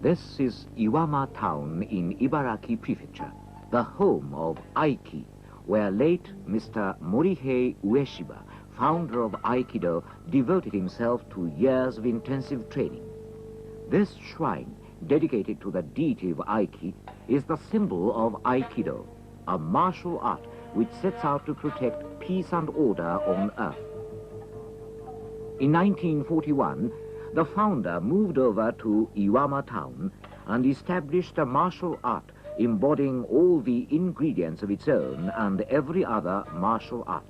This is Iwama town in Ibaraki Prefecture, the home of Aiki, where late Mr. Morihei Ueshiba, founder of Aikido, devoted himself to years of intensive training. This shrine, dedicated to the deity of Aiki, is the symbol of Aikido, a martial art which sets out to protect peace and order on earth. In 1941, the founder moved over to Iwama town and established a martial art embodying all the ingredients of its own and every other martial art.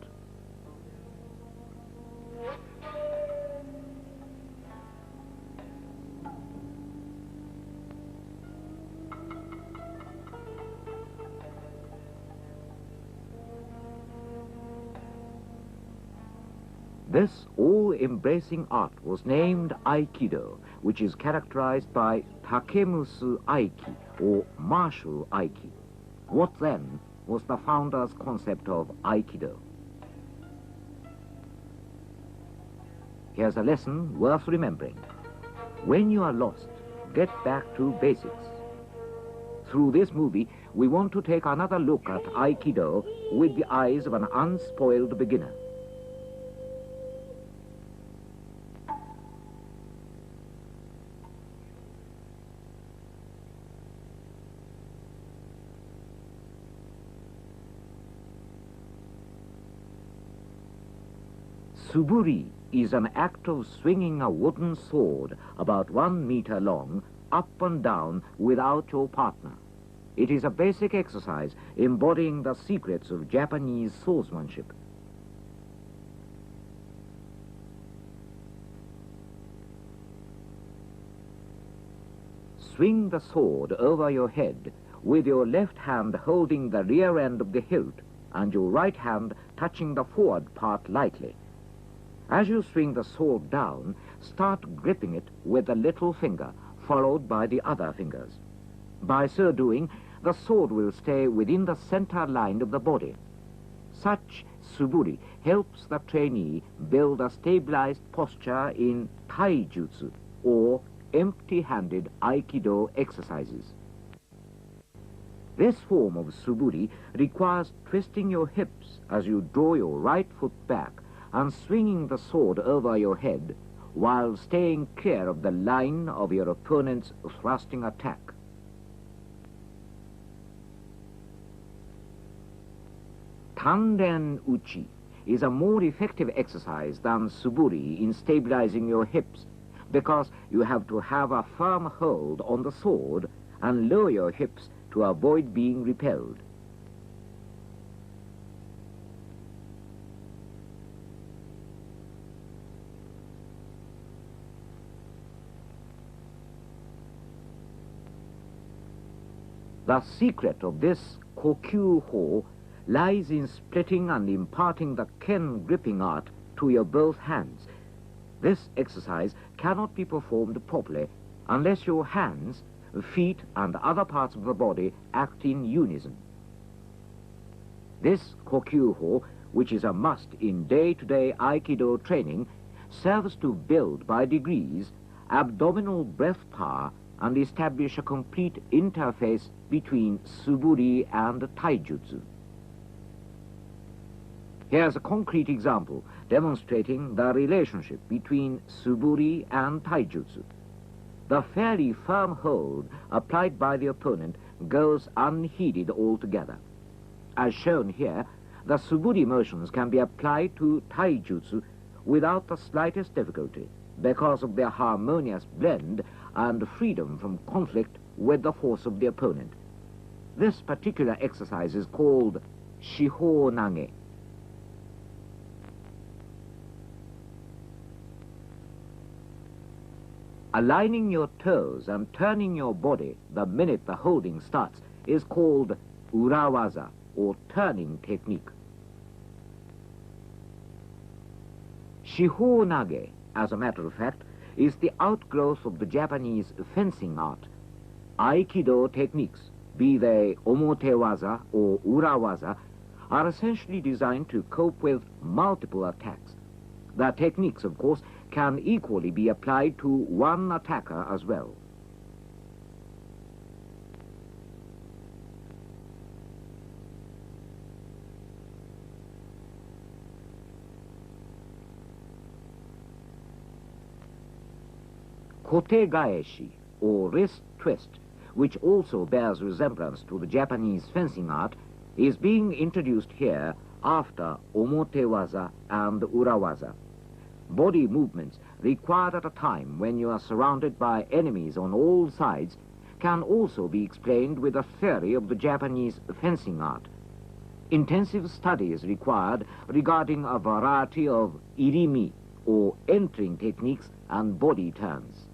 This all-embracing art was named Aikido, which is characterized by Takemusu Aiki, or martial Aiki. What then was the founder's concept of Aikido? Here's a lesson worth remembering. When you are lost, get back to basics. Through this movie, we want to take another look at Aikido with the eyes of an unspoiled beginner. Suburi is an act of swinging a wooden sword about 1 meter long up and down without your partner. It is a basic exercise embodying the secrets of Japanese swordsmanship. Swing the sword over your head with your left hand holding the rear end of the hilt and your right hand touching the forward part lightly. As you swing the sword down, start gripping it with the little finger, followed by the other fingers. By so doing, the sword will stay within the center line of the body. Such suburi helps the trainee build a stabilized posture in taijutsu, or empty-handed Aikido exercises. This form of suburi requires twisting your hips as you draw your right foot back and swinging the sword over your head while staying clear of the line of your opponent's thrusting attack. Tanden uchi is a more effective exercise than suburi in stabilizing your hips because you have to have a firm hold on the sword and lower your hips to avoid being repelled. The secret of this kokyu-ho lies in splitting and imparting the ken gripping art to your both hands. This exercise cannot be performed properly unless your hands, feet, and other parts of the body act in unison. This kokyu-ho, which is a must in day-to-day Aikido training, serves to build by degrees abdominal breath power and establish a complete interface between suburi and taijutsu. Here's a concrete example demonstrating the relationship between suburi and taijutsu. The fairly firm hold applied by the opponent goes unheeded altogether. As shown here, the suburi motions can be applied to taijutsu without the slightest difficulty because of their harmonious blend and freedom from conflict with the force of the opponent. This particular exercise is called Shiho Nage. Aligning your toes and turning your body the minute the holding starts is called urawaza, or turning technique. Shiho Nage, as a matter of fact, is the outgrowth of the Japanese fencing art. Aikido techniques, be they omotewaza or urawaza, are essentially designed to cope with multiple attacks. The techniques, of course, can equally be applied to one attacker as well. kotegaeshi, or wrist twist, which also bears resemblance to the Japanese fencing art, is being introduced here after omotewaza and urawaza. Body movements required at a time when you are surrounded by enemies on all sides can also be explained with a theory of the Japanese fencing art. Intensive study is required regarding a variety of irimi, or entering techniques, and body turns.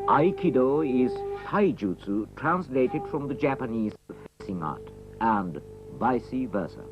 Aikido is taijutsu translated from the Japanese fencing art, and vice versa.